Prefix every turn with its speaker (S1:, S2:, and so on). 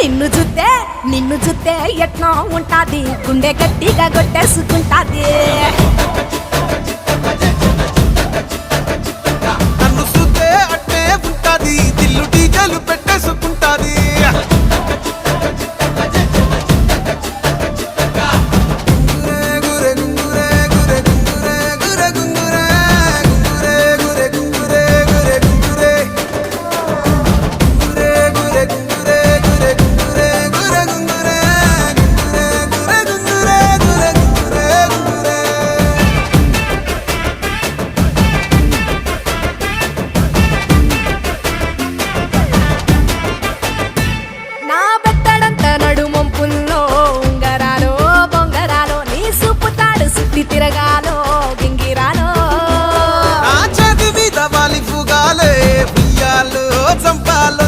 S1: నిన్ను చూస్తే ఎట్నో ఉంటాది, గుండె గట్టిగా కొట్టేసుకుంటాది.
S2: నన్ను చూస్తే అట్టే ఉంటాది, దిల్లు డీజలు పెట్టేసుకుంటాది.
S1: తిరగాలో గింగిరాలో
S2: నా చేతి మీద వాలి పుగాలే ఉయ్యాలో చంపాలో